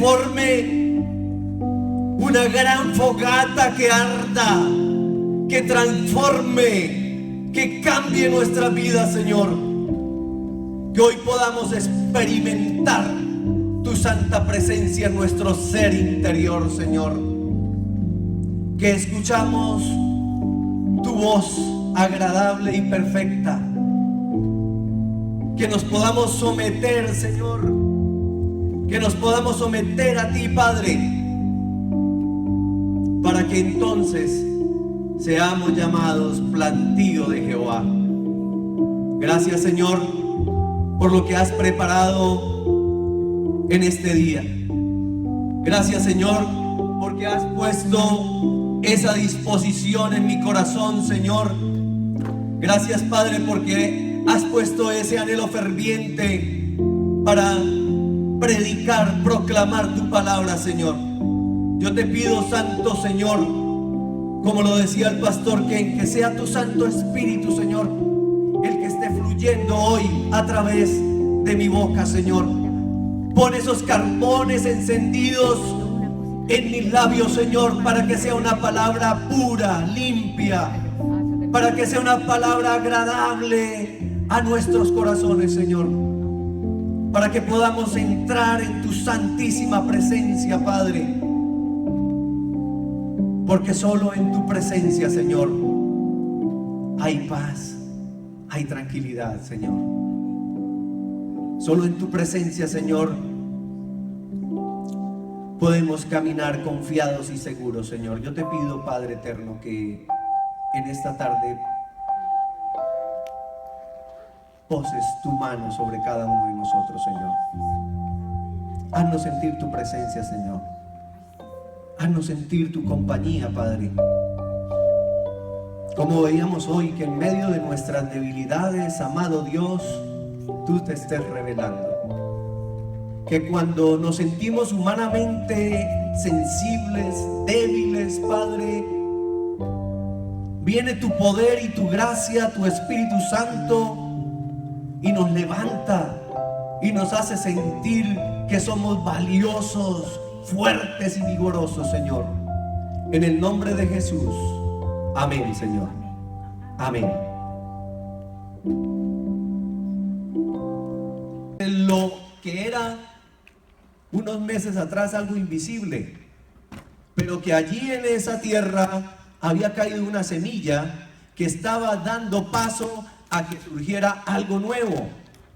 forme una gran fogata que arda, que transforme, que cambie nuestra vida, Señor. Que hoy podamos experimentar tu santa presencia en nuestro ser interior, Señor. Que escuchamos tu voz agradable y perfecta. Que nos podamos someter, Señor. Que nos podamos someter a ti, Padre, para que entonces seamos llamados plantío de Jehová. Gracias, Señor, por lo que has preparado en este día. Gracias, Señor, porque has puesto esa disposición en mi corazón, Señor. Gracias, Padre, porque has puesto ese anhelo ferviente para predicar, proclamar tu palabra, Señor. Yo te pido, Santo Señor, como lo decía el pastor, que sea tu Santo Espíritu, Señor, el que esté fluyendo hoy a través de mi boca, Señor. Pon esos carbones encendidos en mis labios, Señor, para que sea una palabra pura, limpia, para que sea una palabra agradable a nuestros corazones, Señor, para que podamos entrar en tu santísima presencia, Padre, porque solo en tu presencia, Señor, hay paz, hay tranquilidad, Señor. Solo en tu presencia, Señor, podemos caminar confiados y seguros, Señor. Yo te pido, Padre eterno, que en esta tarde poses tu mano sobre cada uno de nosotros, Señor. Haznos sentir tu presencia, Señor. Haznos sentir tu compañía, Padre. Como veíamos hoy, que en medio de nuestras debilidades, amado Dios, tú te estés revelando. Que cuando nos sentimos humanamente sensibles, débiles, Padre, viene tu poder y tu gracia, tu Espíritu Santo, y nos levanta y nos hace sentir que somos valiosos, fuertes y vigorosos, Señor. En el nombre de Jesús. Amén, Señor. Amén. Lo que era unos meses atrás algo invisible, pero que allí en esa tierra había caído una semilla que estaba dando paso a que surgiera algo nuevo.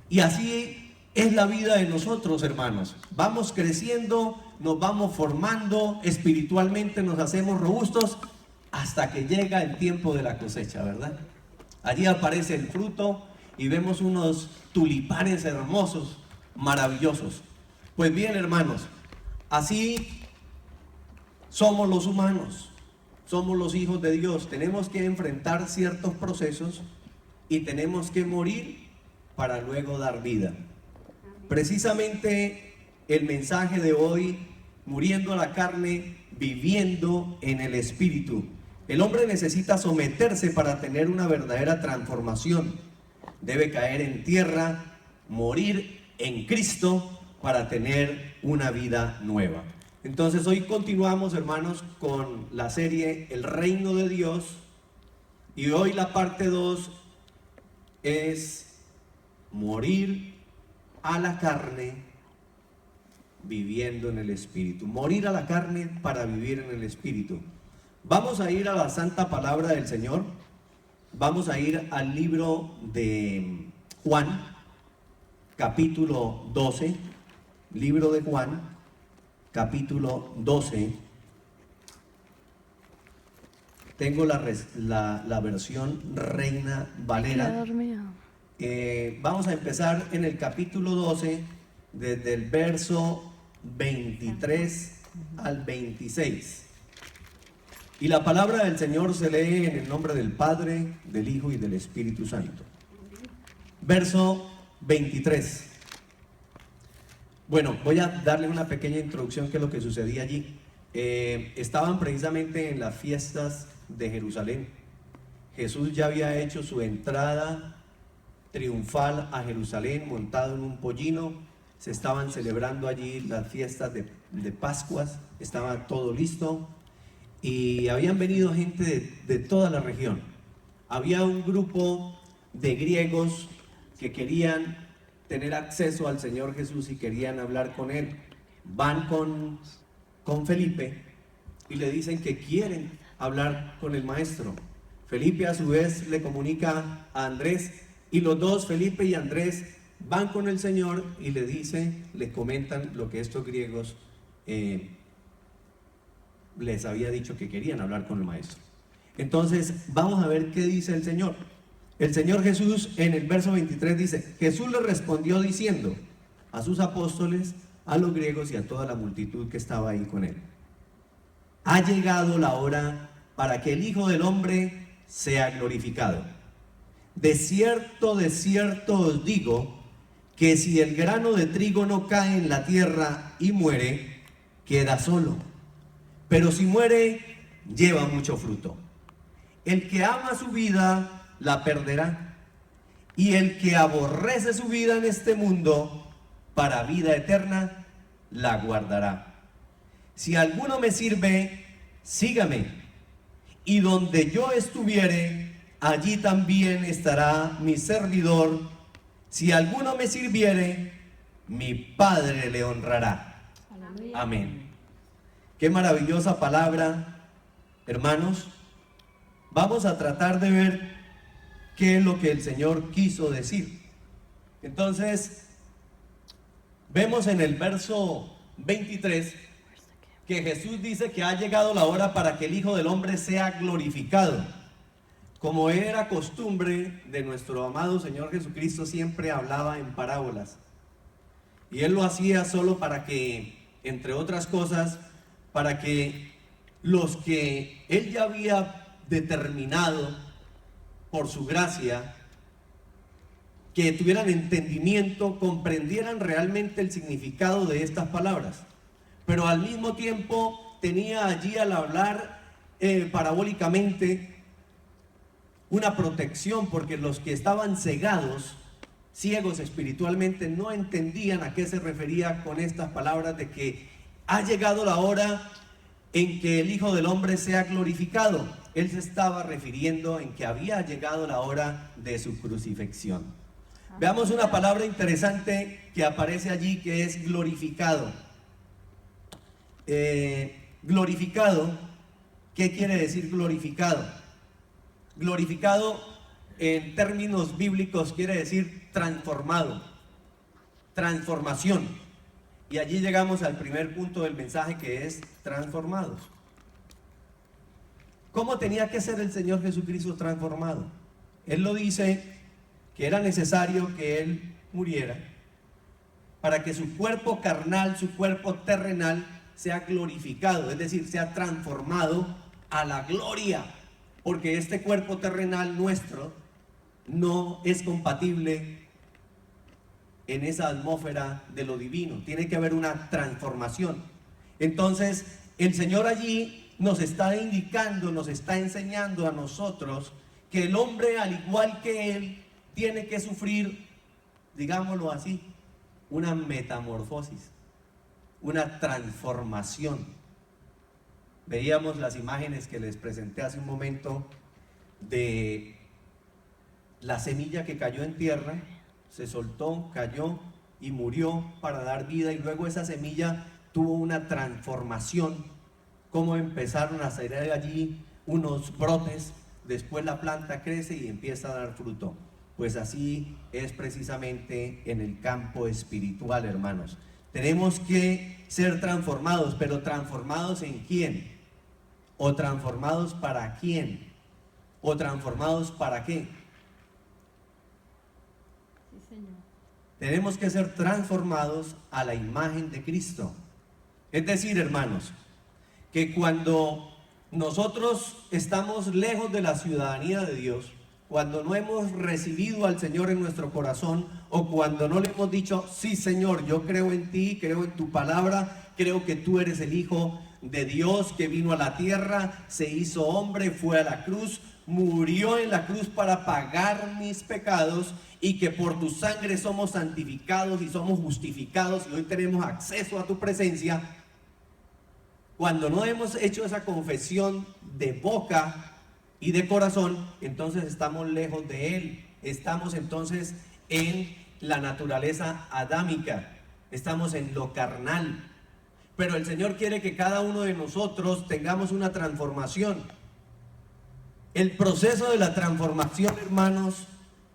Y así es la vida de nosotros, hermanos. Vamos creciendo, nos vamos formando espiritualmente, nos hacemos robustos hasta que llega el tiempo de la cosecha, ¿verdad? Allí aparece el fruto y vemos unos tulipanes hermosos, maravillosos. Pues bien, hermanos, así somos los humanos, somos los hijos de Dios. Tenemos que enfrentar ciertos procesos y tenemos que morir para luego dar vida. Precisamente el mensaje de hoy, muriendo a la carne, viviendo en el espíritu. El hombre necesita someterse para tener una verdadera transformación. Debe caer en tierra, morir en Cristo para tener una vida nueva. Entonces hoy continuamos, hermanos, con la serie El Reino de Dios, y hoy la parte 2 es morir a la carne viviendo en el espíritu. Morir a la carne para vivir en el espíritu. Vamos a ir a la santa palabra del Señor. Vamos a ir al libro de Juan, capítulo 12. Libro de Juan, capítulo 12. Tengo la versión Reina Valera. Vamos a empezar en el capítulo 12, desde el verso 23 al 26. Y la palabra del Señor se lee en el nombre del Padre, del Hijo y del Espíritu Santo. Verso 23. Bueno, voy a darle una pequeña introducción que es lo que sucedía allí. Estaban precisamente en las fiestas de Jerusalén. Jesús ya había hecho su entrada triunfal a Jerusalén montado en un pollino, se estaban celebrando allí las fiestas de Pascuas, estaba todo listo y habían venido gente de toda la región. Había un grupo de griegos que querían tener acceso al Señor Jesús y querían hablar con Él. Van con Felipe y le dicen que quieren hablar con el maestro. Felipe a su vez le comunica a Andrés y los dos, Felipe y Andrés, van con el Señor y le dicen, le comentan lo que estos griegos les había dicho que querían hablar con el maestro. Entonces vamos a ver qué dice el Señor. El Señor Jesús en el verso 23 dice: Jesús le respondió diciendo a sus apóstoles, a los griegos y a toda la multitud que estaba ahí con él: ha llegado la hora para que el Hijo del Hombre sea glorificado. De cierto os digo, que si el grano de trigo no cae en la tierra y muere, queda solo. Pero si muere, lleva mucho fruto. El que ama su vida, la perderá. Y el que aborrece su vida en este mundo, para vida eterna, la guardará. Si alguno me sirve, sígame. Y donde yo estuviere, allí también estará mi servidor. Si alguno me sirviere, mi Padre le honrará. Amén. Qué maravillosa palabra, hermanos. Vamos a tratar de ver qué es lo que el Señor quiso decir. Entonces, vemos en el verso 23 que Jesús dice que ha llegado la hora para que el Hijo del Hombre sea glorificado. Como era costumbre de nuestro amado Señor Jesucristo, siempre hablaba en parábolas. Y Él lo hacía solo para que, entre otras cosas, para que los que Él ya había determinado por su gracia, que tuvieran entendimiento, comprendieran realmente el significado de estas palabras. Pero al mismo tiempo tenía allí, al hablar parabólicamente, una protección, porque los que estaban cegados, ciegos espiritualmente, no entendían a qué se refería con estas palabras de que ha llegado la hora en que el Hijo del Hombre sea glorificado. Él se estaba refiriendo en que había llegado la hora de su crucifixión. Veamos una palabra interesante que aparece allí, que es glorificado. Glorificado, ¿qué quiere decir glorificado? Glorificado en términos bíblicos quiere decir transformado, transformación. Y allí llegamos al primer punto del mensaje, que es transformados. ¿Cómo tenía que ser el Señor Jesucristo transformado? Él lo dice, que era necesario que Él muriera para que su cuerpo carnal, su cuerpo terrenal, sea glorificado, es decir, sea transformado a la gloria, porque este cuerpo terrenal nuestro no es compatible en esa atmósfera de lo divino. Tiene que haber una transformación. Entonces, el Señor allí nos está indicando, nos está enseñando a nosotros que el hombre, al igual que Él, tiene que sufrir, digámoslo así, una metamorfosis, una transformación. Veíamos las imágenes que les presenté hace un momento de la semilla que cayó en tierra, se soltó, cayó y murió para dar vida, y luego esa semilla tuvo una transformación, como empezaron a salir allí unos brotes, después la planta crece y empieza a dar fruto. Pues así es precisamente en el campo espiritual, hermanos. Tenemos que ser transformados, pero ¿transformados en quién? ¿O transformados para quién? ¿O transformados para qué? Sí, Señor. Tenemos que ser transformados a la imagen de Cristo. Es decir, hermanos, que cuando nosotros estamos lejos de la ciudadanía de Dios, cuando no hemos recibido al Señor en nuestro corazón, o cuando no le hemos dicho: sí, Señor, yo creo en ti, creo en tu palabra, creo que tú eres el Hijo de Dios que vino a la tierra, se hizo hombre, fue a la cruz, murió en la cruz para pagar mis pecados y que por tu sangre somos santificados y somos justificados y hoy tenemos acceso a tu presencia, cuando no hemos hecho esa confesión de boca y de corazón, entonces estamos lejos de Él. Estamos entonces en la naturaleza adámica, estamos en lo carnal. Pero el Señor quiere que cada uno de nosotros tengamos una transformación. El proceso de la transformación, hermanos,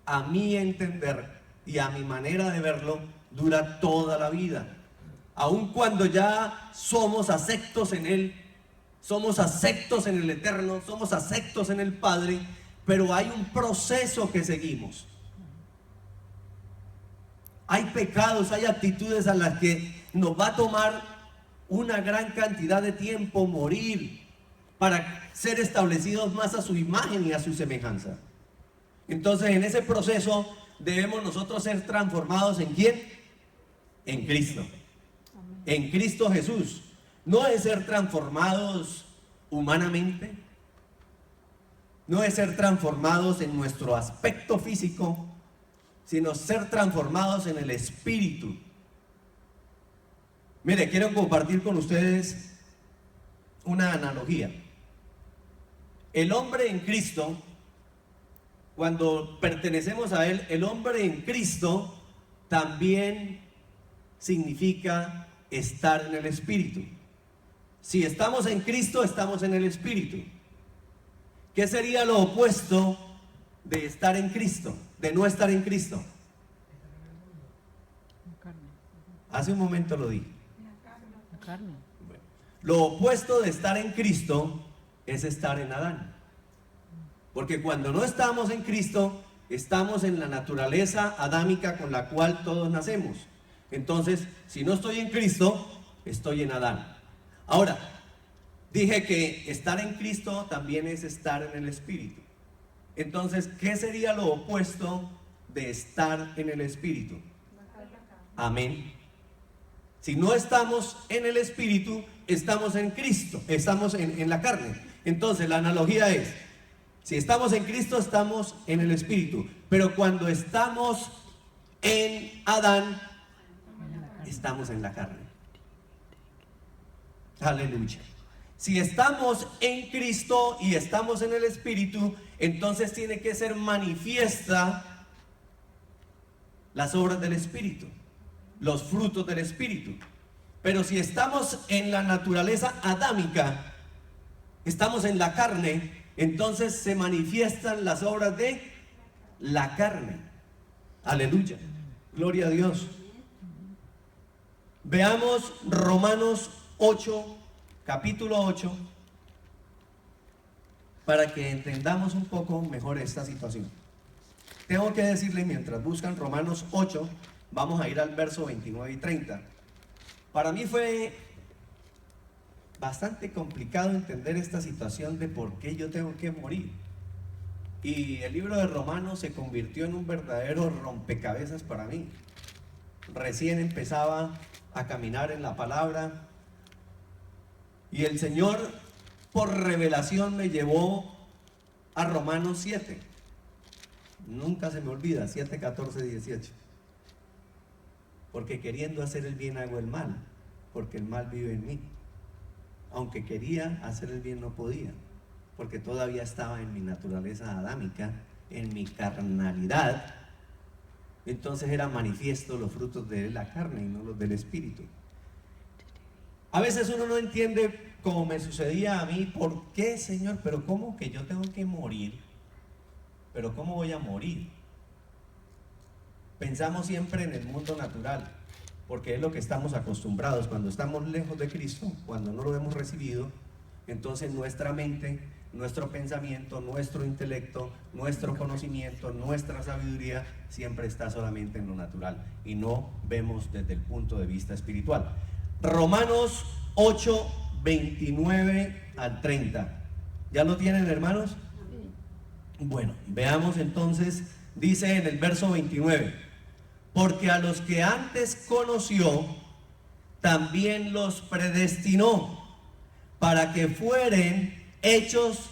a mi entender y a mi manera de verlo, dura toda la vida. Aun cuando ya somos aceptos en Él, somos aceptos en el Eterno, somos aceptos en el Padre, pero hay un proceso que seguimos. Hay pecados, hay actitudes a las que nos va a tomar una gran cantidad de tiempo morir para ser establecidos más a su imagen y a su semejanza. Entonces, en ese proceso debemos nosotros ser transformados ¿en quién? En Cristo. En Cristo Jesús. No es ser transformados humanamente, no es ser transformados en nuestro aspecto físico, sino ser transformados en el espíritu. Mire, quiero compartir con ustedes una analogía. El hombre en Cristo, cuando pertenecemos a Él, el hombre en Cristo también significa estar en el espíritu. Si estamos en Cristo, estamos en el espíritu. ¿Qué sería lo opuesto de estar en Cristo, de no estar en Cristo? Hace un momento lo dije. Bueno, lo opuesto de estar en Cristo es estar en Adán. Porque cuando no estamos en Cristo, estamos en la naturaleza adámica con la cual todos nacemos. Entonces, si no estoy en Cristo, estoy en Adán. Ahora, dije que estar en Cristo también es estar en el Espíritu. Entonces, ¿qué sería lo opuesto de estar en el Espíritu? Amén. Si no estamos en el Espíritu, estamos en Cristo, estamos en la carne. Entonces, la analogía es, si estamos en Cristo, estamos en el Espíritu. Pero cuando estamos en Adán, estamos en la carne. Aleluya. Si estamos en Cristo y estamos en el Espíritu, entonces tiene que ser manifiesta las obras del Espíritu, los frutos del Espíritu. Pero si estamos en la naturaleza adámica, estamos en la carne, entonces se manifiestan las obras de la carne. Aleluya. Gloria a Dios. Veamos Romanos 8, capítulo 8, para que entendamos un poco mejor esta situación. Tengo que decirle, mientras buscan Romanos 8, vamos a ir al verso 29 y 30. Para mí fue bastante complicado entender esta situación de por qué yo tengo que morir. Y el libro de Romanos se convirtió en un verdadero rompecabezas para mí. Recién empezaba a caminar en la palabra y el Señor por revelación me llevó a Romanos 7. Nunca se me olvida, 7, 14, 18. Porque queriendo hacer el bien hago el mal, porque el mal vive en mí. Aunque quería hacer el bien no podía, porque todavía estaba en mi naturaleza adámica, en mi carnalidad. Entonces eran manifiestos los frutos de la carne y no los del espíritu. A veces uno no entiende, como me sucedía a mí, ¿por qué, Señor? Pero ¿cómo que yo tengo que morir? ¿Pero cómo voy a morir? Pensamos siempre en el mundo natural, porque es lo que estamos acostumbrados. Cuando estamos lejos de Cristo, cuando no lo hemos recibido, entonces nuestra mente, nuestro pensamiento, nuestro intelecto, nuestro conocimiento, nuestra sabiduría siempre está solamente en lo natural y no vemos desde el punto de vista espiritual. Romanos 8, 29 al 30. ¿Ya lo tienen, hermanos? Bueno, veamos entonces, dice en el verso 29, porque a los que antes conoció, también los predestinó para que fueren hechos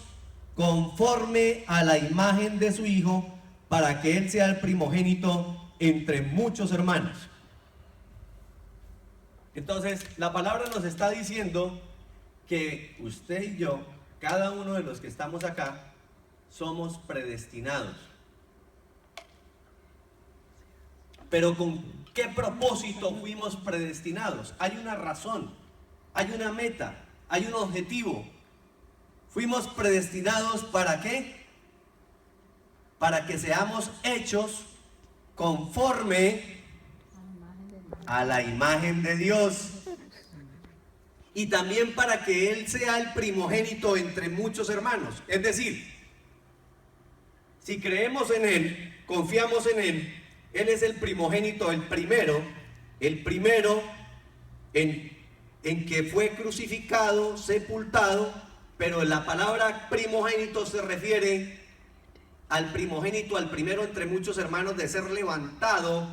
conforme a la imagen de su Hijo, para que Él sea el primogénito entre muchos hermanos. Entonces, la palabra nos está diciendo que usted y yo, cada uno de los que estamos acá, somos predestinados. Pero ¿con qué propósito fuimos predestinados? Hay una razón, hay una meta, hay un objetivo. Fuimos predestinados ¿para qué? Para que seamos hechos conforme a la imagen de Dios. Y también para que Él sea el primogénito entre muchos hermanos. Es decir, si creemos en Él, confiamos en Él, Él es el primogénito, el primero en que fue crucificado, sepultado, pero la palabra primogénito se refiere al primogénito, al primero entre muchos hermanos, de ser levantado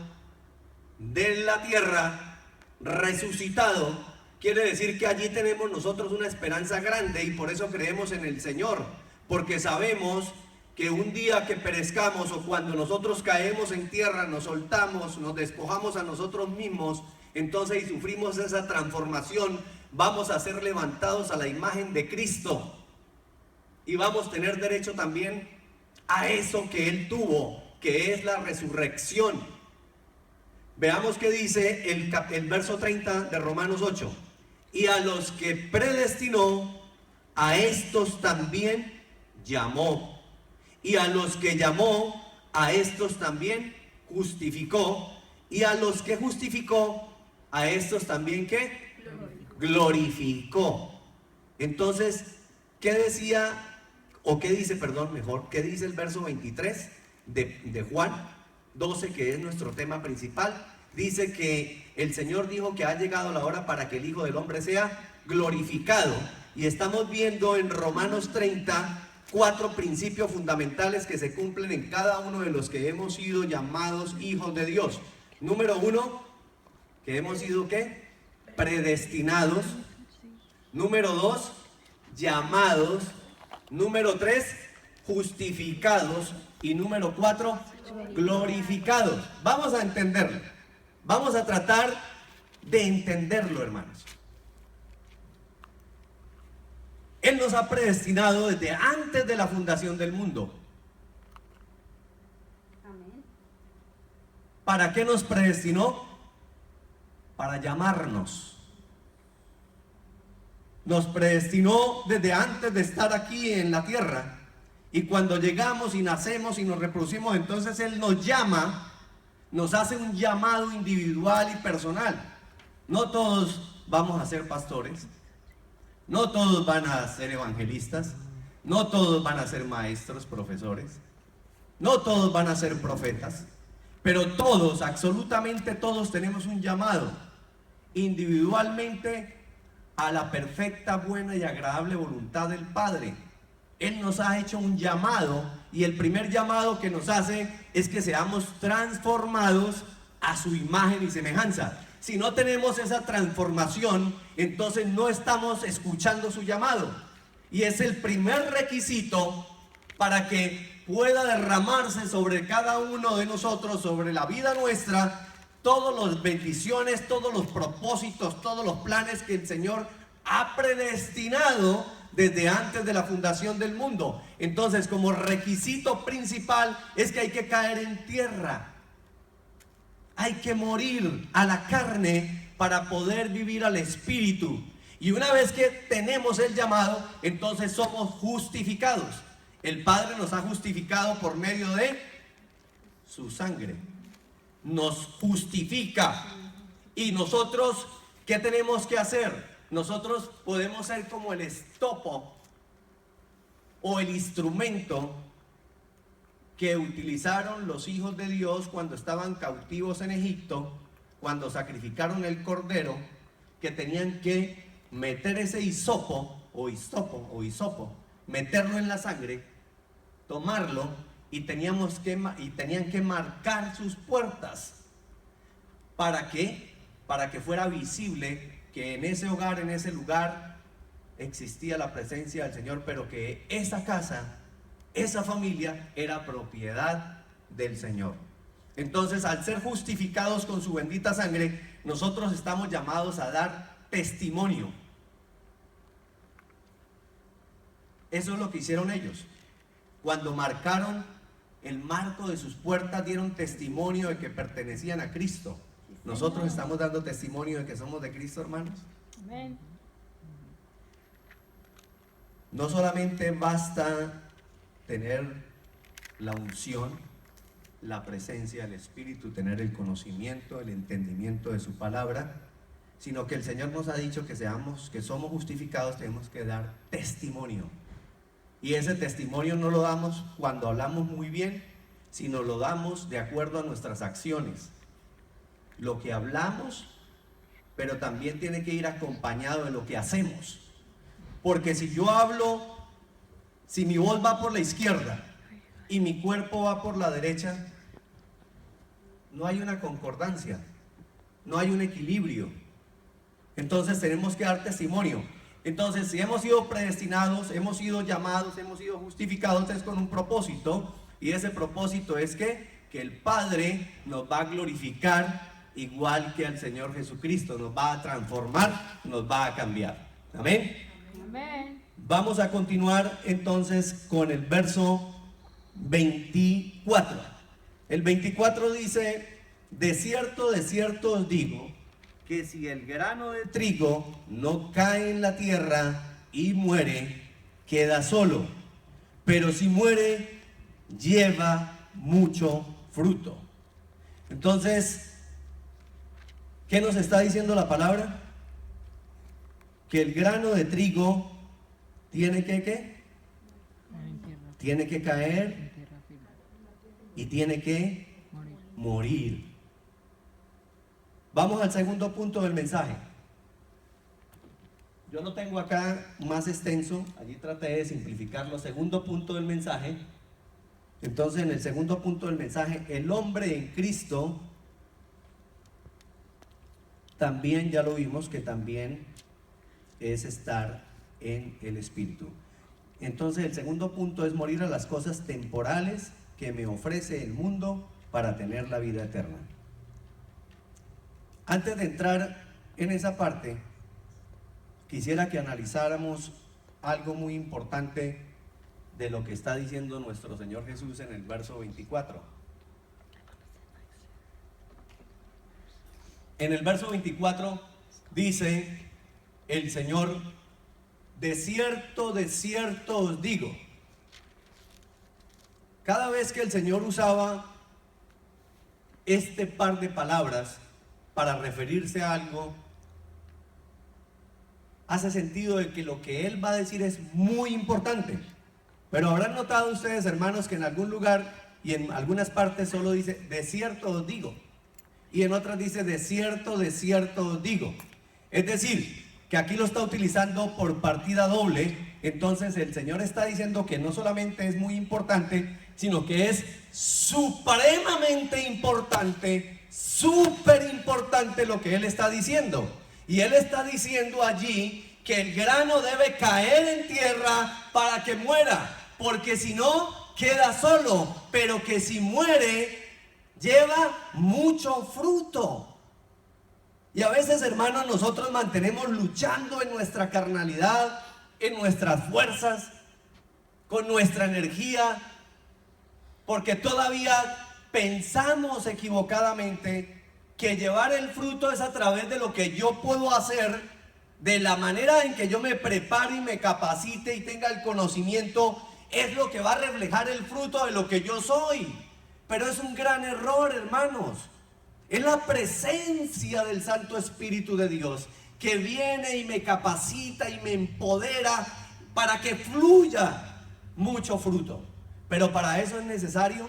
de la tierra, resucitado. Quiere decir que allí tenemos nosotros una esperanza grande y por eso creemos en el Señor, porque sabemos que un día que perezcamos o cuando nosotros caemos en tierra, nos soltamos, nos despojamos a nosotros mismos, entonces y sufrimos esa transformación, vamos a ser levantados a la imagen de Cristo y vamos a tener derecho también a eso que Él tuvo, que es la resurrección. Veamos qué dice el verso 30 de Romanos 8. Y a los que predestinó, a estos también llamó. Y a los que llamó, a estos también justificó. Y a los que justificó, a estos también ¿qué? Glorificó. Entonces, ¿qué decía? O qué dice, perdón, mejor, ¿qué dice el verso 23 de Juan 12, que es nuestro tema principal? Dice que el Señor dijo que ha llegado la hora para que el Hijo del Hombre sea glorificado. Y estamos viendo en Romanos 30 4 principios fundamentales que se cumplen en cada uno de los que hemos sido llamados hijos de Dios. Número 1, que hemos sido ¿qué? Predestinados. Número 2, llamados. Número 3, justificados. Y número 4, glorificados. Vamos a entenderlo. Vamos a tratar de entenderlo, hermanos. Él nos ha predestinado desde antes de la fundación del mundo. Amén. ¿Para qué nos predestinó? Para llamarnos. Nos predestinó desde antes de estar aquí en la tierra. Y cuando llegamos y nacemos y nos reproducimos, entonces Él nos llama, nos hace un llamado individual y personal. No todos vamos a ser pastores, no todos van a ser evangelistas, no todos van a ser maestros, profesores, no todos van a ser profetas, pero todos, absolutamente todos tenemos un llamado individualmente a la perfecta, buena y agradable voluntad del Padre. Él nos ha hecho un llamado y el primer llamado que nos hace es que seamos transformados a su imagen y semejanza. Si no tenemos esa transformación, entonces no estamos escuchando su llamado. Y es el primer requisito para que pueda derramarse sobre cada uno de nosotros, sobre la vida nuestra, todas las bendiciones, todos los propósitos, todos los planes que el Señor ha predestinado desde antes de la fundación del mundo. Entonces, como requisito principal es que hay que caer en tierra. Hay que morir a la carne para poder vivir al espíritu. Y una vez que tenemos el llamado, entonces somos justificados. El Padre nos ha justificado por medio de su sangre. Nos justifica. Y nosotros, ¿qué tenemos que hacer? Nosotros podemos ser como el estopo o el instrumento que utilizaron los hijos de Dios cuando estaban cautivos en Egipto, cuando sacrificaron el cordero, que tenían que meter ese hisopo, meterlo en la sangre, tomarlo y tenían que marcar sus puertas. ¿Para qué? Para que fuera visible que en ese hogar, en ese lugar, existía la presencia del Señor, pero que esa casa, esa familia era propiedad del Señor. Entonces, al ser justificados con su bendita sangre, nosotros estamos llamados a dar testimonio. Eso es lo que hicieron ellos. Cuando marcaron el marco de sus puertas, dieron testimonio de que pertenecían a Cristo. Nosotros estamos dando testimonio de que somos de Cristo, hermanos. Amén. No solamente basta tener la unción, la presencia del Espíritu, tener el conocimiento, el entendimiento de su palabra, sino que el Señor nos ha dicho que somos justificados, tenemos que dar testimonio. Y ese testimonio no lo damos cuando hablamos muy bien, sino lo damos de acuerdo a nuestras acciones. Lo que hablamos, pero también tiene que ir acompañado de lo que hacemos. Porque si yo hablo, si mi voz va por la izquierda y mi cuerpo va por la derecha, no hay una concordancia, no hay un equilibrio. Entonces tenemos que dar testimonio. Entonces, si hemos sido predestinados, hemos sido llamados, hemos sido justificados, es con un propósito. Y ese propósito es que el Padre nos va a glorificar igual que al Señor Jesucristo. Nos va a transformar, nos va a cambiar. Amén. Amén. Vamos a continuar entonces con el verso 24. El 24 dice: de cierto os digo, que si el grano de trigo no cae en la tierra y muere, queda solo, pero si muere, lleva mucho fruto. Entonces, ¿qué nos está diciendo la palabra? Que el grano de trigo tiene que ¿qué? Tiene que caer y tiene que morir. Vamos al segundo punto del mensaje. Yo lo tengo acá más extenso, allí traté de simplificarlo. Segundo punto del mensaje. Entonces, en el segundo punto del mensaje, el hombre en Cristo, también ya lo vimos que también es estar en el Espíritu. Entonces, el segundo punto es morir a las cosas temporales que me ofrece el mundo para tener la vida eterna. Antes de entrar en esa parte, quisiera que analizáramos algo muy importante de lo que está diciendo nuestro Señor Jesús en el verso 24. En el verso 24 dice el Señor: de cierto os digo. Cada vez que el Señor usaba este par de palabras para referirse a algo, hace sentido de que lo que Él va a decir es muy importante. Pero habrán notado ustedes, hermanos, que en algún lugar y en algunas partes solo dice: de cierto os digo, y en otras dice: de cierto os digo. Es decir, que aquí lo está utilizando por partida doble. Entonces el Señor está diciendo que no solamente es muy importante, sino que es supremamente importante, súper importante lo que Él está diciendo. Y Él está diciendo allí que el grano debe caer en tierra para que muera, porque si no, queda solo, pero que si muere, lleva mucho fruto. Y a veces, hermanos, nosotros mantenemos luchando en nuestra carnalidad, en nuestras fuerzas, con nuestra energía, porque todavía pensamos equivocadamente que llevar el fruto es a través de lo que yo puedo hacer, de la manera en que yo me prepare y me capacite y tenga el conocimiento, es lo que va a reflejar el fruto de lo que yo soy. Pero es un gran error, hermanos. Es la presencia del Santo Espíritu de Dios que viene y me capacita y me empodera para que fluya mucho fruto. Pero para eso es necesario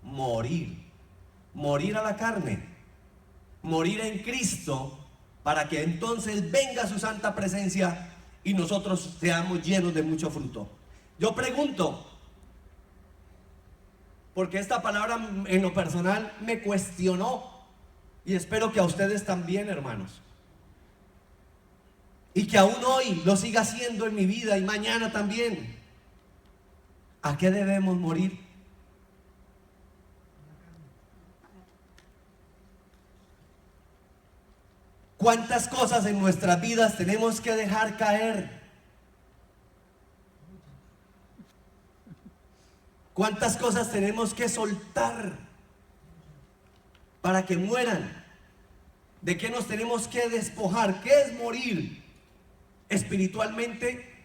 morir a la carne, morir en Cristo, para que entonces venga su santa presencia y nosotros seamos llenos de mucho fruto. Yo pregunto, porque esta palabra en lo personal me cuestionó, y espero que a ustedes también, hermanos. y que aún hoy lo siga haciendo en mi vida y mañana también. ¿A qué debemos morir? ¿Cuántas cosas en nuestras vidas tenemos que dejar caer? ¿Cuántas cosas tenemos que soltar para que mueran? ¿De qué nos tenemos que despojar? ¿Qué es morir espiritualmente?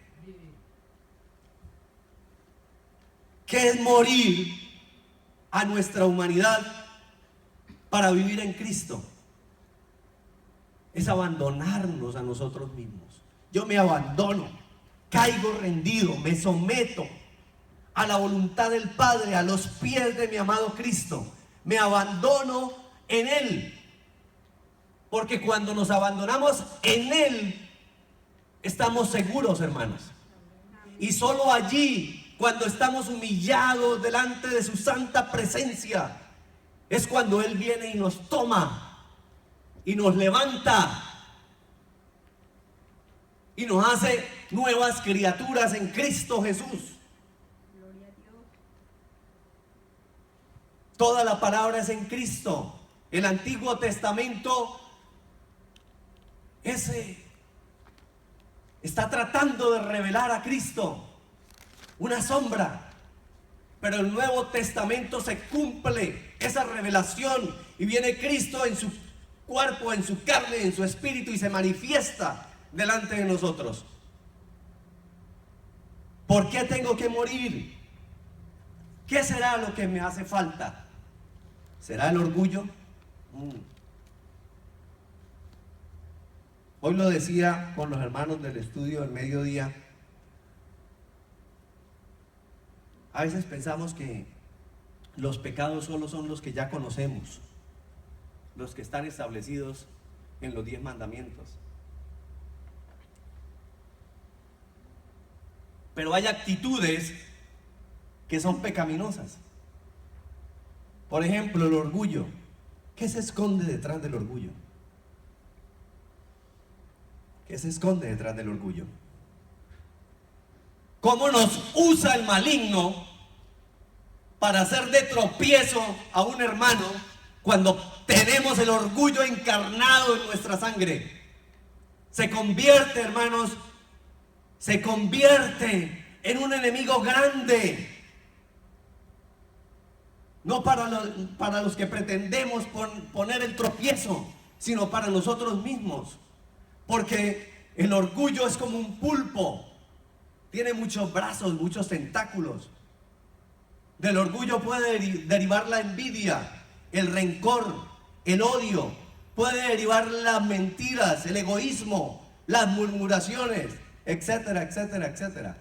¿Qué es morir a nuestra humanidad para vivir en Cristo? Es abandonarnos a nosotros mismos. Yo me abandono, caigo rendido, me someto a la voluntad del Padre, a los pies de mi amado Cristo. Me abandono en Él. Porque cuando nos abandonamos en Él, estamos seguros, hermanos. Y solo allí, cuando estamos humillados delante de su santa presencia, es cuando Él viene y nos toma y nos levanta y nos hace nuevas criaturas en Cristo Jesús. Gloria a Dios. Toda la palabra es en Cristo. El Antiguo Testamento está tratando de revelar a Cristo, una sombra, pero el Nuevo Testamento se cumple esa revelación y viene Cristo en su cuerpo, en su carne, en su espíritu y se manifiesta delante de nosotros. ¿Por qué tengo que morir? ¿Qué será lo que me hace falta? ¿Será el orgullo? Hoy lo decía con los hermanos del estudio del mediodía. A veces pensamos que los pecados solo son los que ya conocemos, los que están establecidos en los 10 mandamientos. Pero hay actitudes que son pecaminosas. Por ejemplo, el orgullo. ¿Qué se esconde detrás del orgullo? ¿Qué se esconde detrás del orgullo? ¿Cómo nos usa el maligno para hacer de tropiezo a un hermano cuando tenemos el orgullo encarnado en nuestra sangre? Se convierte, hermanos, se convierte en un enemigo grande. No para los que pretendemos poner el tropiezo, sino para nosotros mismos. Porque el orgullo es como un pulpo. Tiene muchos brazos, muchos tentáculos. Del orgullo puede derivar la envidia, el rencor, el odio. Puede derivar las mentiras, el egoísmo, las murmuraciones, etcétera, etcétera, etcétera.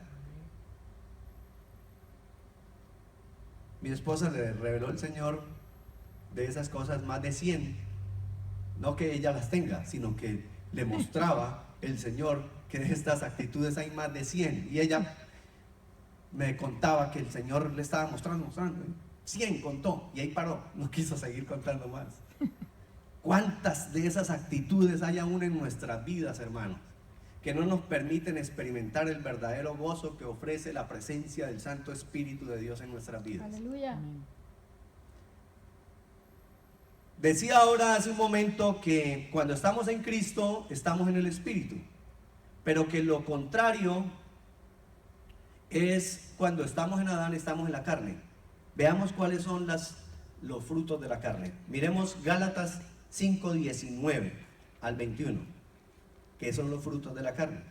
Mi esposa le reveló el Señor de esas cosas más de 100. No que ella las tenga, sino que le mostraba el Señor que de estas actitudes hay más de 100. Y ella me contaba que el Señor le estaba mostrando. 100 contó y ahí paró, no quiso seguir contando más. ¿Cuántas de esas actitudes hay aún en nuestras vidas, hermanos, que no nos permiten experimentar el verdadero gozo que ofrece la presencia del Santo Espíritu de Dios en nuestras vidas? Aleluya. Decía ahora hace un momento que cuando estamos en Cristo estamos en el Espíritu, pero que lo contrario es cuando estamos en Adán, estamos en la carne. Veamos cuáles son los frutos de la carne. Miremos Gálatas 5:19 al 21, que son los frutos de la carne.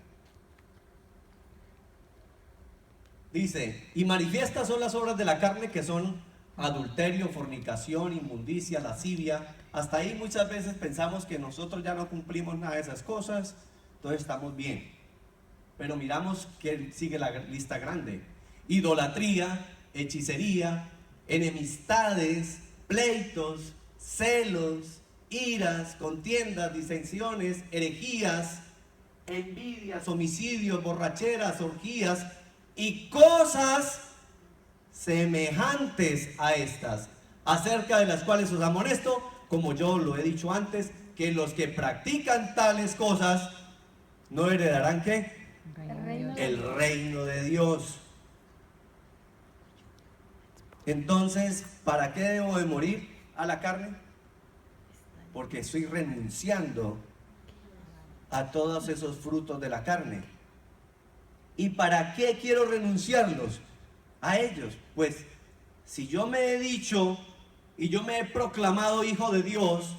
Dice: y manifiestas son las obras de la carne, que son adulterio, fornicación, inmundicia, lascivia. Hasta ahí muchas veces pensamos que nosotros ya no cumplimos nada de esas cosas, entonces estamos bien. Pero miramos que sigue la lista grande: idolatría, hechicería, enemistades, pleitos, celos, iras, contiendas, disensiones, herejías, envidias, homicidios, borracheras, orgías y cosas semejantes a estas, acerca de las cuales os amonesto, como yo lo he dicho antes, que los que practican tales cosas no heredarán ¿qué? El reino de El Dios. reino de Dios. Entonces, ¿para qué debo de morir a la carne? Porque estoy renunciando a todos esos frutos de la carne. ¿Y para qué quiero renunciarlos? A ellos. Pues si yo me he dicho y yo me he proclamado hijo de Dios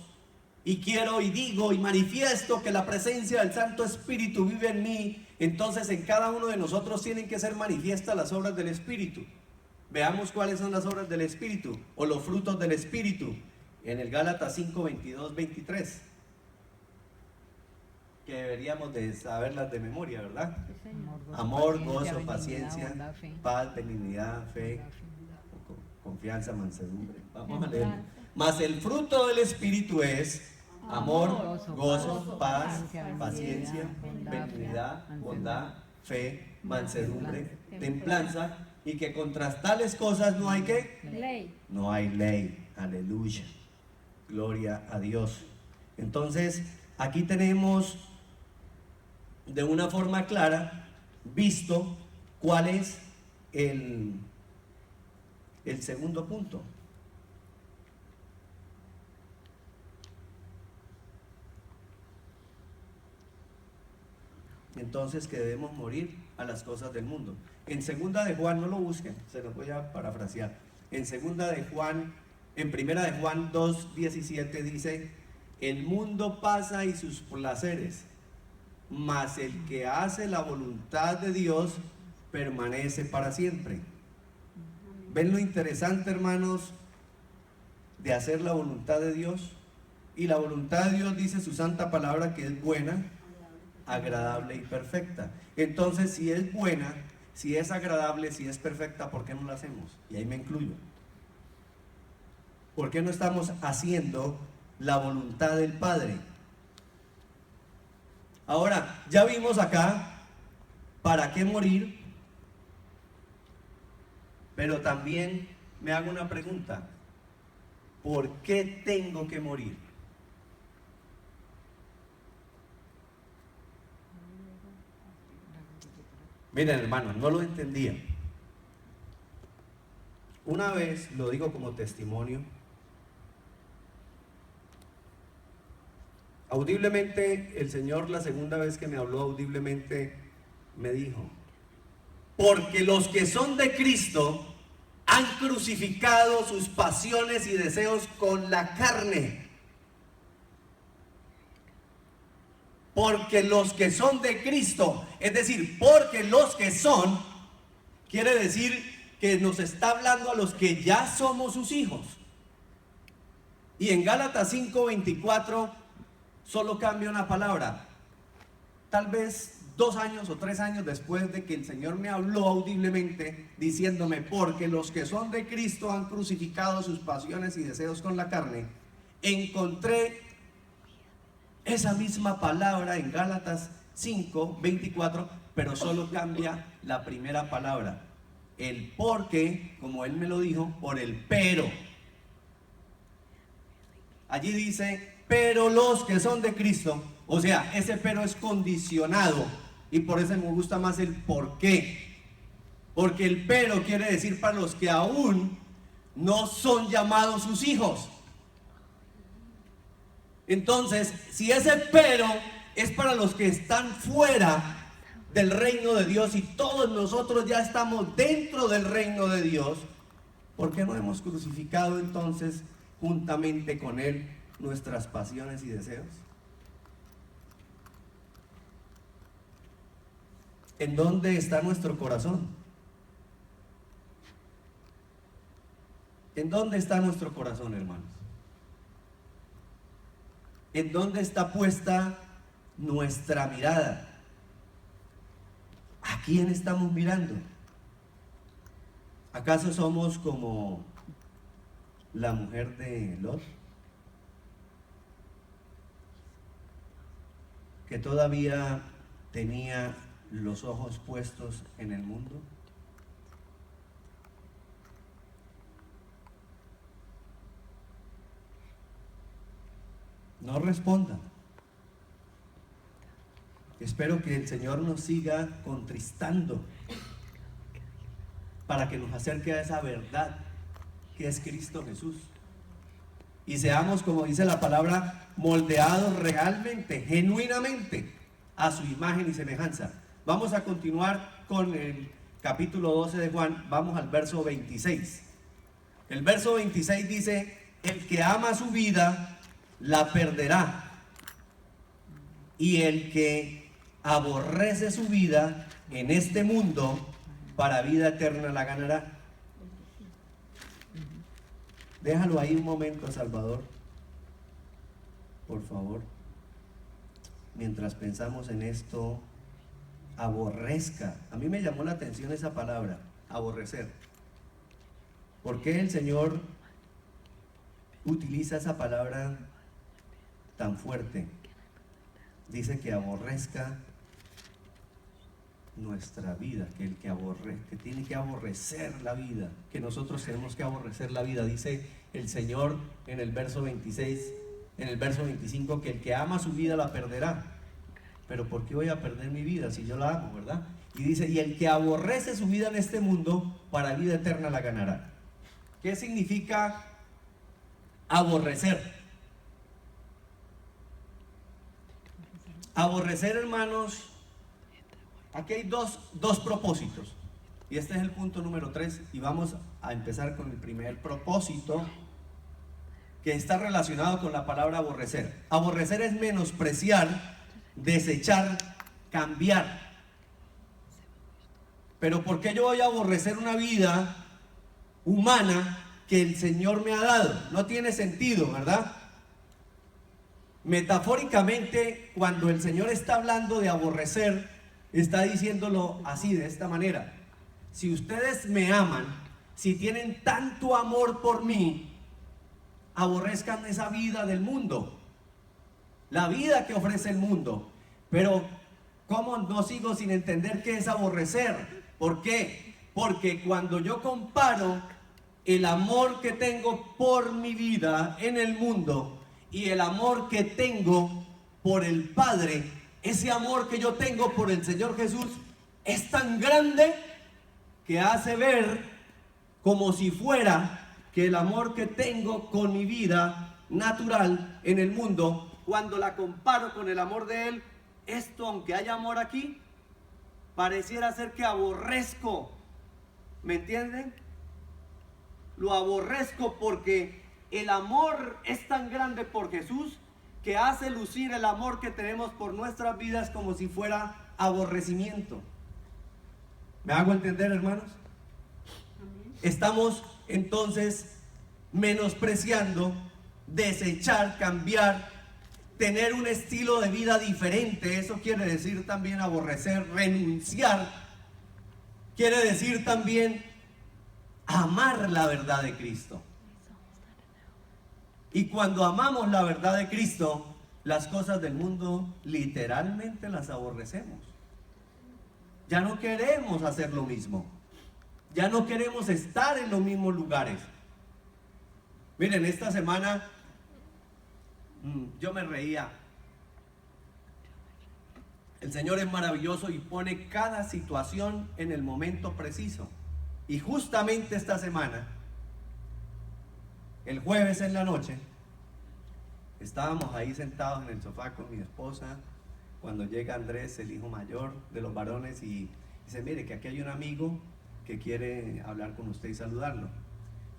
y quiero y digo y manifiesto que la presencia del Santo Espíritu vive en mí, entonces en cada uno de nosotros tienen que ser manifiestas las obras del Espíritu. Veamos cuáles son las obras del Espíritu o los frutos del Espíritu en el Gálatas 5, 22, 23, que deberíamos de saberlas de memoria, ¿verdad? Sí, Señor. Amor, gozo, paciencia, paz, benignidad, fe, confianza, mansedumbre. Vamos a leer. Mas el fruto del Espíritu es amor, gozo, paz, paciencia, benignidad, bondad, fe, mansedumbre, templanza, y que contra tales cosas no hay ¿qué? Ley. No hay ley. Aleluya. Gloria a Dios. Entonces, aquí tenemos de una forma clara visto cuál es el segundo punto. Entonces, que debemos morir a las cosas del mundo. En segunda de Juan, no lo busquen, se los voy a parafrasear. En segunda de Juan, en primera de Juan 2:17 dice: el mundo pasa y sus placeres, mas el que hace la voluntad de Dios permanece para siempre. ¿Ven lo interesante, hermanos, de hacer la voluntad de Dios? Y la voluntad de Dios dice su santa palabra que es buena, agradable y perfecta. Entonces, si es buena, si es agradable, si es perfecta, ¿por qué no la hacemos? Y ahí me incluyo. ¿Por qué no estamos haciendo la voluntad del Padre? Ahora, ya vimos acá para qué morir, pero también me hago una pregunta: ¿por qué tengo que morir? Miren, hermanos, no lo entendía. Una vez, lo digo como testimonio, audiblemente el Señor, la segunda vez que me habló audiblemente, me dijo: porque los que son de Cristo han crucificado sus pasiones y deseos con la carne. Porque los que son de Cristo, es decir, porque los que son, quiere decir que nos está hablando a los que ya somos sus hijos. Y en Gálatas 5:24 solo cambia una palabra. Tal vez 2 años o 3 años después de que el Señor me habló audiblemente diciéndome: porque los que son de Cristo han crucificado sus pasiones y deseos con la carne, encontré esa misma palabra en Gálatas 5:24, pero solo cambia la primera palabra. El porque, como él me lo dijo, por el pero. Allí dice: pero los que son de Cristo. O sea, ese pero es condicionado, y por eso me gusta más el por qué. Porque el pero quiere decir para los que aún no son llamados sus hijos. Entonces, si ese pero es para los que están fuera del reino de Dios y todos nosotros ya estamos dentro del reino de Dios, ¿por qué no hemos crucificado entonces juntamente con Él nuestras pasiones y deseos? ¿En dónde está nuestro corazón? ¿En dónde está nuestro corazón, hermanos? ¿En dónde está puesta nuestra mirada? ¿A quién estamos mirando? ¿Acaso somos como la mujer de Lot, que todavía tenía los ojos puestos en el mundo? No respondan. Espero que el Señor nos siga contristando para que nos acerque a esa verdad que es Cristo Jesús. Y seamos, como dice la palabra, moldeados realmente, genuinamente, a su imagen y semejanza. Vamos a continuar con el capítulo 12 de Juan. Vamos al verso 26. El verso 26 dice: el que ama su vida, la perderá. Y el que aborrece su vida en este mundo, para vida eterna la ganará. Déjalo ahí un momento, Salvador, por favor. Mientras pensamos en esto, aborrezca. A mí me llamó la atención esa palabra, aborrecer. ¿Por qué el Señor utiliza esa palabra tan fuerte? Dice que aborrezca nuestra vida, que el que aborrece, que tiene que aborrecer la vida, que nosotros tenemos que aborrecer la vida. Dice el Señor en el verso 26, en el verso 25, que el que ama su vida la perderá. Pero ¿por qué voy a perder mi vida si yo la amo, verdad? Y dice: y el que aborrece su vida en este mundo, para vida eterna la ganará. ¿Qué significa aborrecer? Aborrecer, hermanos, aquí hay dos propósitos. Y este es el punto número 3. Y vamos a empezar con el primer propósito, que está relacionado con la palabra aborrecer. Aborrecer es menospreciar, desechar, cambiar. Pero ¿por qué yo voy a aborrecer una vida humana que el Señor me ha dado? No tiene sentido, ¿verdad? Metafóricamente, cuando el Señor está hablando de aborrecer, está diciéndolo así, de esta manera: si ustedes me aman, si tienen tanto amor por mí, aborrezcan esa vida del mundo, la vida que ofrece el mundo. Pero ¿cómo no sigo sin entender qué es aborrecer? ¿Por qué? Porque cuando yo comparo el amor que tengo por mi vida en el mundo y el amor que tengo por el Padre, ese amor que yo tengo por el Señor Jesús es tan grande que hace ver como si fuera que el amor que tengo con mi vida natural en el mundo, cuando la comparo con el amor de Él, esto, aunque haya amor aquí, pareciera ser que aborrezco. ¿Me entienden? Lo aborrezco porque el amor es tan grande por Jesús que hace lucir el amor que tenemos por nuestras vidas como si fuera aborrecimiento. ¿Me hago entender, hermanos? Estamos entonces menospreciando, desechar, cambiar, tener un estilo de vida diferente. Eso quiere decir también aborrecer, renunciar. Quiere decir también amar la verdad de Cristo. Y cuando amamos la verdad de Cristo, las cosas del mundo literalmente las aborrecemos. Ya no queremos hacer lo mismo. Ya no queremos estar en los mismos lugares. Miren, esta semana yo me reía. El Señor es maravilloso y pone cada situación en el momento preciso. Y justamente esta semana, el jueves en la noche, estábamos ahí sentados en el sofá con mi esposa, cuando llega Andrés, el hijo mayor de los varones, y dice: mire, que aquí hay un amigo que quiere hablar con usted y saludarlo.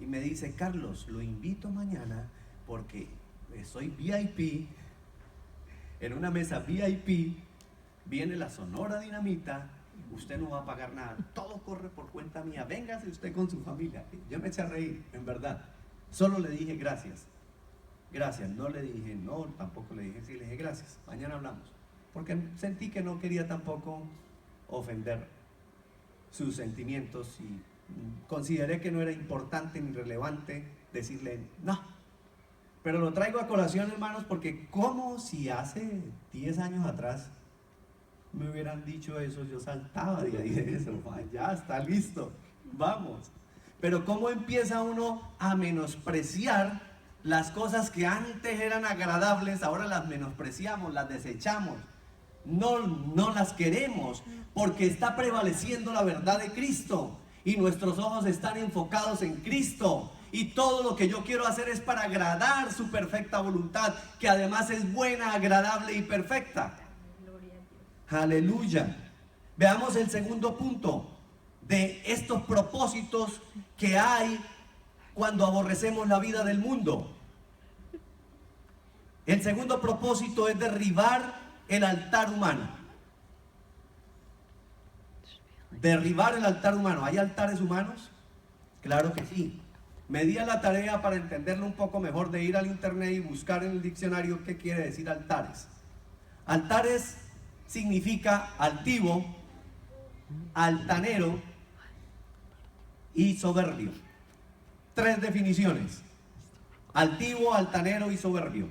Y me dice: Carlos, lo invito mañana porque soy VIP, en una mesa VIP, viene la Sonora Dinamita, usted no va a pagar nada, todo corre por cuenta mía, véngase usted con su familia. Yo me eché a reír, en verdad. Solo le dije gracias, gracias, no le dije no, tampoco le dije sí, le dije gracias, mañana hablamos, porque sentí que no quería tampoco ofender sus sentimientos y consideré que no era importante ni relevante decirle no. Pero lo traigo a colación, hermanos, porque como si hace 10 años atrás me hubieran dicho eso, yo saltaba de ahí de eso, ya está listo, vamos. Pero cómo empieza uno a menospreciar las cosas que antes eran agradables, ahora las menospreciamos, las desechamos. no las queremos, porque está prevaleciendo la verdad de Cristo y nuestros ojos están enfocados en Cristo. Y todo lo que yo quiero hacer es para agradar su perfecta voluntad, que además es buena, agradable y perfecta. Gloria a Dios. Aleluya. Veamos el segundo punto de estos propósitos que hay cuando aborrecemos la vida del mundo. El segundo propósito es derribar el altar humano. Derribar el altar humano. ¿Hay altares humanos? Claro que sí. Me di a la tarea para entenderlo un poco mejor de ir al internet y buscar en el diccionario qué quiere decir altares. Altares significa altivo, altanero y soberbio. 3 definiciones: altivo, altanero y soberbio.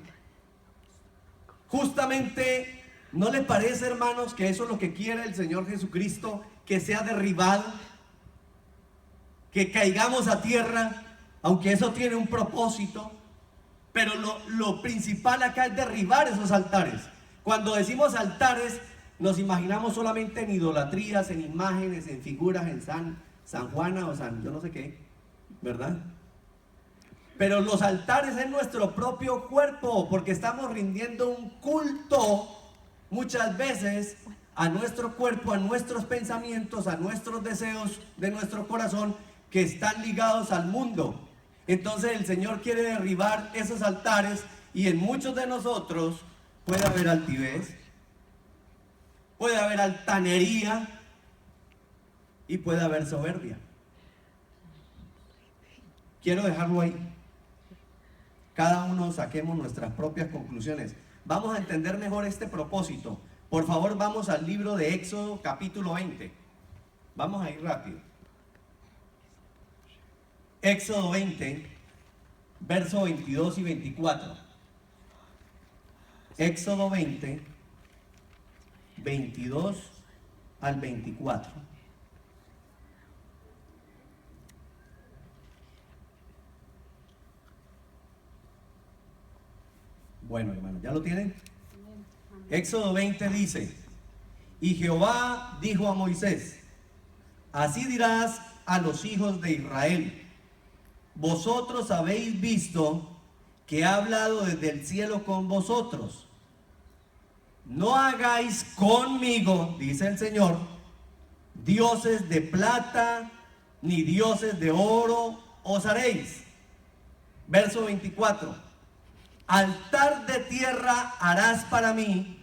Justamente, ¿no le parece, hermanos, que eso es lo que quiere el Señor Jesucristo? Que sea derribado, que caigamos a tierra, aunque eso tiene un propósito. Pero lo principal acá es derribar esos altares. Cuando decimos altares, nos imaginamos solamente en idolatrías, en imágenes, en figuras, en San Juana o San yo no sé qué, ¿verdad? Pero los altares es nuestro propio cuerpo, porque estamos rindiendo un culto muchas veces a nuestro cuerpo, a nuestros pensamientos, a nuestros deseos de nuestro corazón que están ligados al mundo. Entonces el Señor quiere derribar esos altares, y en muchos de nosotros puede haber altivez, puede haber altanería y puede haber soberbia. Quiero dejarlo ahí. Cada uno saquemos nuestras propias conclusiones. Vamos a entender mejor este propósito. Por favor, vamos al libro de Éxodo, capítulo 20. Vamos a ir rápido. Éxodo 20, verso 22 y 24. Éxodo 20, 22 al 24. Bueno, hermanos, ¿ya lo tienen? Éxodo 20 dice: y Jehová dijo a Moisés: así dirás a los hijos de Israel: vosotros habéis visto que he hablado desde el cielo con vosotros. No hagáis conmigo, dice el Señor, dioses de plata, ni dioses de oro os haréis. Verso 24. Altar de tierra harás para mí,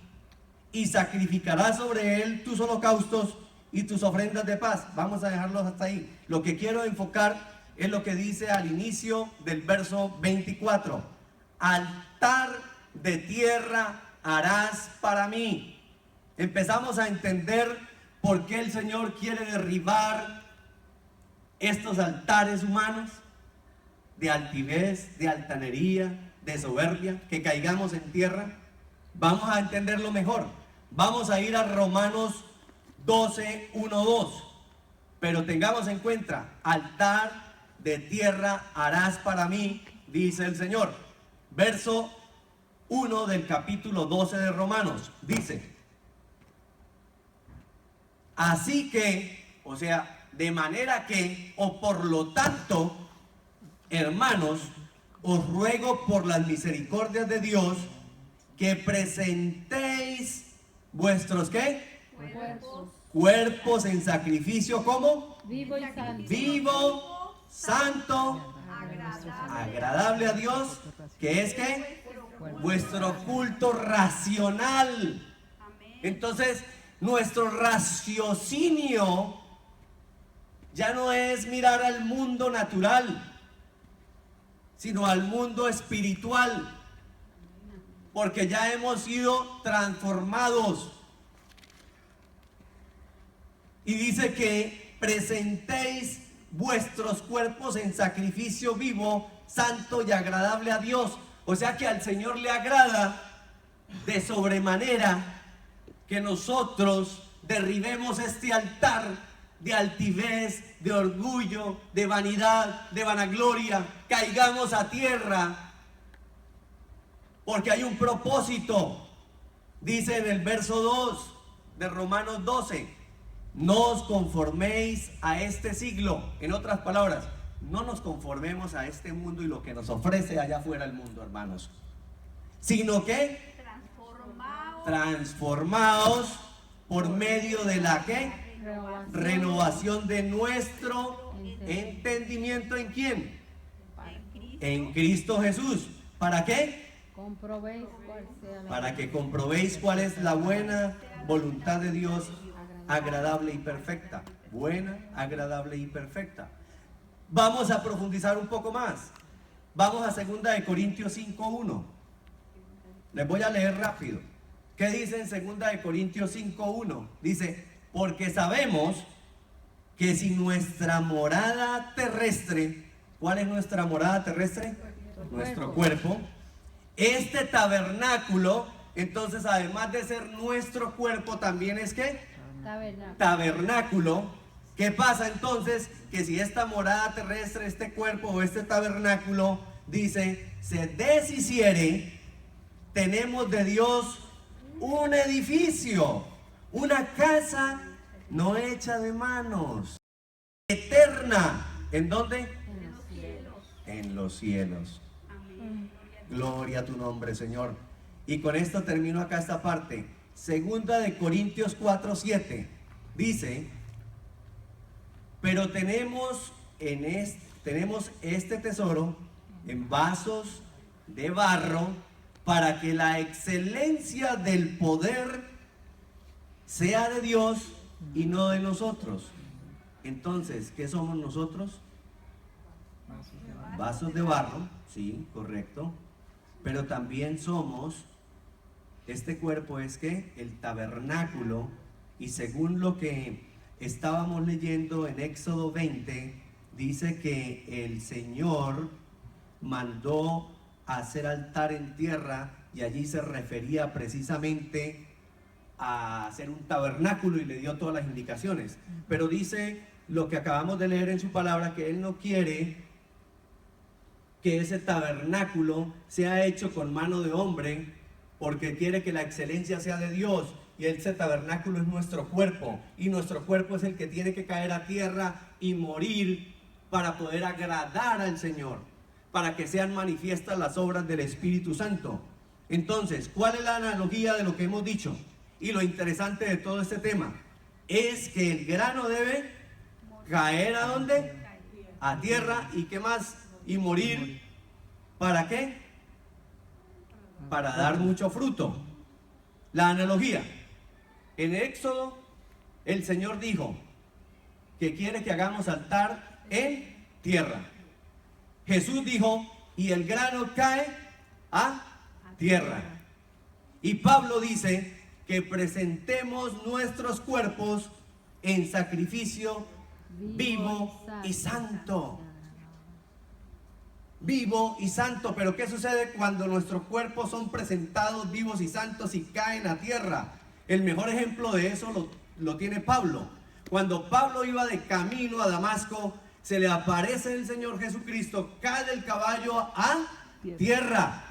y sacrificarás sobre él tus holocaustos y tus ofrendas de paz. Vamos a dejarlos hasta ahí. Lo que quiero enfocar es lo que dice al inicio del verso 24. Altar de tierra harás para mí. Empezamos a entender por qué el Señor quiere derribar estos altares humanos de altivez, de altanería, de soberbia, que caigamos en tierra. Vamos a entenderlo mejor. Vamos a ir a Romanos 12, 1, 2. Pero tengamos en cuenta: altar de tierra harás para mí, dice el Señor. Verso 1 del capítulo 12 de Romanos dice: así que, o sea, de manera que, o por lo tanto, hermanos, os ruego por las misericordias de Dios que presentéis vuestros ¿qué? Cuerpos en sacrificio, ¿cómo? Vivo y santo. Vivo, santo, agradable a Dios, que es ¿qué? Vuestro culto racional. Entonces, nuestro raciocinio ya no es mirar al mundo natural, sino al mundo espiritual, porque ya hemos sido transformados. Y dice que presentéis vuestros cuerpos en sacrificio vivo, santo y agradable a Dios. O sea que al Señor le agrada de sobremanera que nosotros derribemos este altar de altivez, de orgullo, de vanidad, de vanagloria, caigamos a tierra, porque hay un propósito. Dice en el verso 2 de Romanos 12, no os conforméis a este siglo. En otras palabras, no nos conformemos a este mundo y lo que nos ofrece allá afuera el mundo, hermanos, sino que transformaos por medio de la ¿qué? Renovación de nuestro entendimiento. ¿En quién? En Cristo Jesús. ¿Para qué? Para que comprobéis cuál es la buena voluntad de Dios, agradable y perfecta. Buena, agradable y perfecta. Vamos a profundizar un poco más. Vamos a 2 de Corintios 5:1. Les voy a leer rápido. ¿Qué dice en 2 de Corintios 5:1? Dice, porque sabemos que si nuestra morada terrestre, ¿cuál es nuestra morada terrestre? Nuestro cuerpo. Este tabernáculo, entonces además de ser nuestro cuerpo, también es ¿qué? Tabernáculo. ¿Qué pasa entonces? Que si esta morada terrestre, este cuerpo o este tabernáculo, dice, se deshiciere, tenemos de Dios un edificio, una casa no hecha de manos, eterna. ¿En dónde? En los cielos. En los cielos. Amén. Gloria a tu nombre, Señor. Y con esto termino acá esta parte. 2 de Corintios 4:7 dice, pero tenemos este tesoro en vasos de barro, para que la excelencia del poder sea de Dios y no de nosotros. Entonces, ¿qué somos nosotros? Vasos de barro, sí, correcto. Pero también somos, este cuerpo es que el tabernáculo, y según lo que estábamos leyendo en Éxodo 20, dice que el Señor mandó a hacer altar en tierra, y allí se refería precisamente a hacer un tabernáculo y le dio todas las indicaciones. Pero dice lo que acabamos de leer en su palabra, que Él no quiere que ese tabernáculo sea hecho con mano de hombre, porque quiere que la excelencia sea de Dios, y ese tabernáculo es nuestro cuerpo, y nuestro cuerpo es el que tiene que caer a tierra y morir para poder agradar al Señor, para que sean manifiestas las obras del Espíritu Santo. Entonces, ¿cuál es la analogía de lo que hemos dicho? Y lo interesante de todo este tema es que el grano debe caer ¿a dónde? A tierra. ¿Y qué más? Y morir. ¿Para qué? Para dar mucho fruto. La analogía. En Éxodo, el Señor dijo que quiere que hagamos altar en tierra. Jesús dijo, y el grano cae a tierra. Y Pablo dice que presentemos nuestros cuerpos en sacrificio vivo y santo. Vivo y santo. Pero ¿qué sucede cuando nuestros cuerpos son presentados vivos y santos y caen a tierra? El mejor ejemplo de eso lo tiene Pablo. Cuando Pablo iba de camino a Damasco, se le aparece el Señor Jesucristo, cae del caballo a tierra,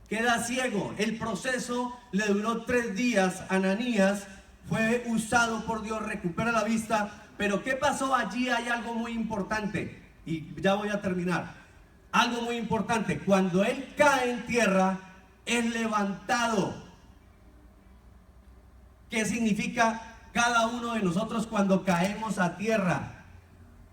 queda ciego. El proceso le duró 3 días. Ananías fue usado por Dios, recupera la vista. Pero ¿qué pasó allí? Hay algo muy importante, y ya voy a terminar. Algo muy importante: cuando él cae en tierra, es levantado. ¿Qué significa cada uno de nosotros cuando caemos a tierra?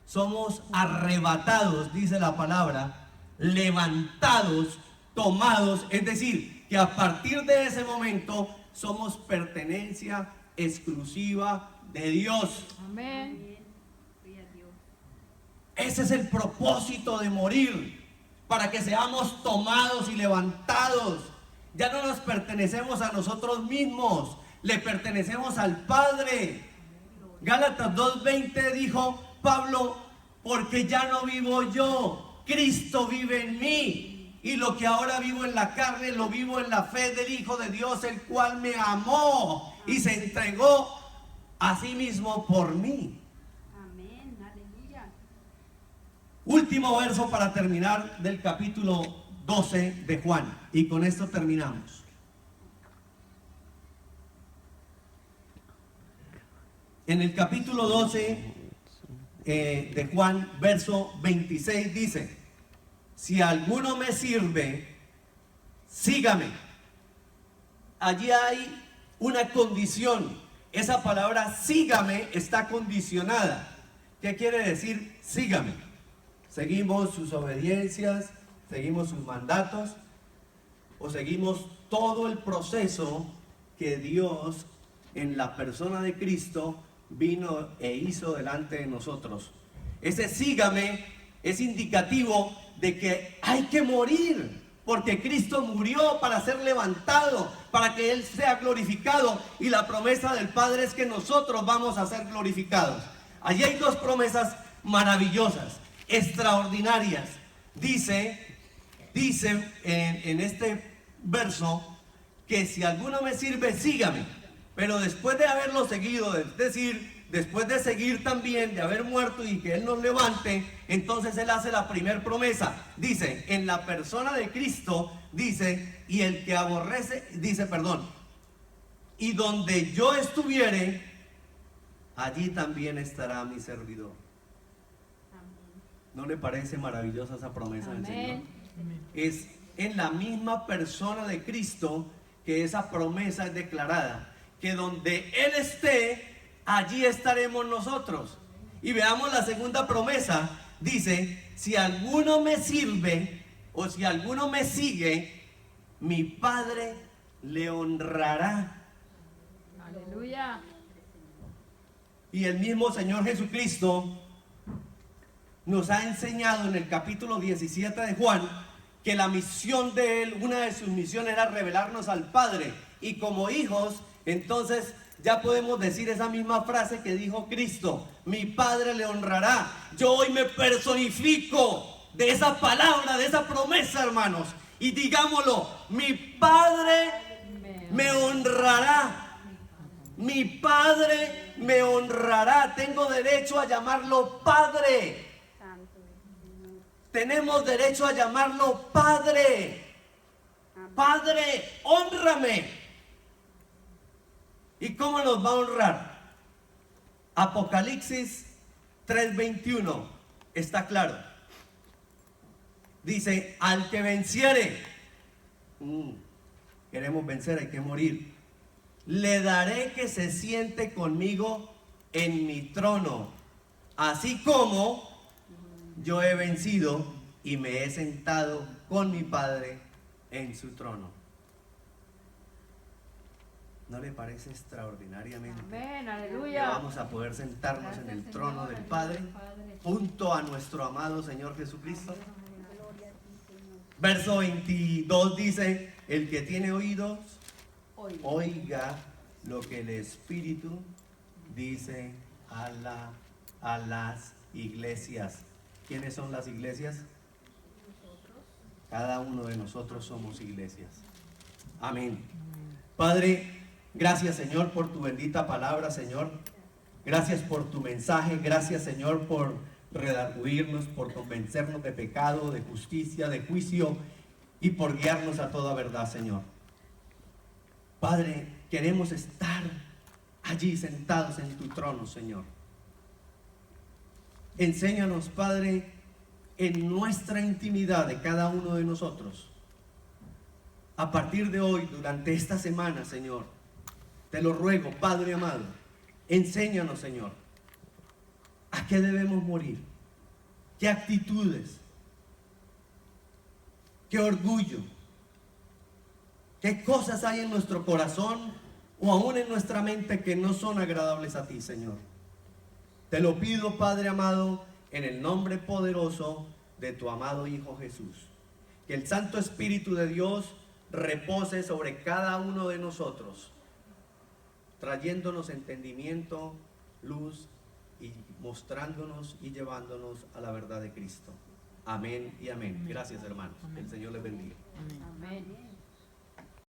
Somos arrebatados, dice la palabra, levantados, tomados. Es decir, que a partir de ese momento somos pertenencia exclusiva de Dios. Amén. Ese es el propósito de morir, para que seamos tomados y levantados. Ya no nos pertenecemos a nosotros mismos, le pertenecemos al Padre. Gálatas 2:20 dijo Pablo, porque ya no vivo yo, Cristo vive en mí, y lo que ahora vivo en la carne lo vivo en la fe del Hijo de Dios, el cual me amó y se entregó a sí mismo por mí. Amén, aleluya. Último verso para terminar del capítulo 12 de Juan, y con esto terminamos. En el capítulo 12 de Juan, verso 26 dice: si alguno me sirve, sígame. Allí hay una condición. Esa palabra sígame está condicionada. ¿Qué quiere decir sígame? ¿Seguimos sus obediencias? ¿Seguimos sus mandatos? ¿O seguimos todo el proceso que Dios en la persona de Cristo vino e hizo delante de nosotros? Ese sígame es indicativo de que hay que morir, porque Cristo murió para ser levantado, para que Él sea glorificado, y la promesa del Padre es que nosotros vamos a ser glorificados. Allí hay dos promesas maravillosas, extraordinarias. Dice en este verso que si alguno me sirve, sígame. Pero después de haberlo seguido, es decir, después de seguir también, de haber muerto y que Él nos levante, entonces Él hace la primera promesa. Dice, en la persona de Cristo, dice, y el que aborrece, dice, perdón, y donde yo estuviere, allí también estará mi servidor. ¿No le parece maravillosa esa promesa del Señor? Es en la misma persona de Cristo que esa promesa es declarada, que donde Él esté, allí estaremos nosotros. Y veamos la segunda promesa. Dice, si alguno me sirve o si alguno me sigue, mi Padre le honrará. Aleluya. Y el mismo Señor Jesucristo nos ha enseñado en el capítulo 17 de Juan que la misión de Él, una de sus misiones era revelarnos al Padre. Y como hijos, entonces ya podemos decir esa misma frase que dijo Cristo: mi Padre le honrará. Yo hoy me personifico de esa palabra, de esa promesa, hermanos. Y digámoslo: mi Padre me honrará. Mi Padre me honrará. Tengo derecho a llamarlo Padre. Tenemos derecho a llamarlo Padre. Padre, hónrame. ¿Y cómo nos va a honrar? Apocalipsis 3:21 está claro. Dice, al que venciere, queremos vencer, hay que morir, le daré que se siente conmigo en mi trono, así como yo he vencido y me he sentado con mi Padre en su trono. ¿No le parece extraordinariamente? Amén, Que aleluya. vamos a poder sentarnos en el trono del Padre junto a nuestro amado Señor Jesucristo? Verso 22 dice, el que tiene oídos, oiga lo que el Espíritu dice a las iglesias. ¿Quiénes son las iglesias? Cada uno de nosotros somos iglesias. Amén. Padre, gracias, Señor, por tu bendita palabra, Señor. Gracias por tu mensaje. Gracias, Señor, por redarguirnos, por convencernos de pecado, de justicia, de juicio y por guiarnos a toda verdad, Señor. Padre, queremos estar allí sentados en tu trono, Señor. Enséñanos, Padre, en nuestra intimidad de cada uno de nosotros. A partir de hoy, durante esta semana, Señor, te lo ruego, Padre amado, enséñanos, Señor, a qué debemos morir, qué actitudes, qué orgullo, qué cosas hay en nuestro corazón o aún en nuestra mente que no son agradables a ti, Señor. Te lo pido, Padre amado, en el nombre poderoso de tu amado Hijo Jesús. Que el Santo Espíritu de Dios repose sobre cada uno de nosotros, trayéndonos entendimiento, luz y mostrándonos y llevándonos a la verdad de Cristo. Amén y amén. Gracias, hermanos. El Señor les bendiga. Amén.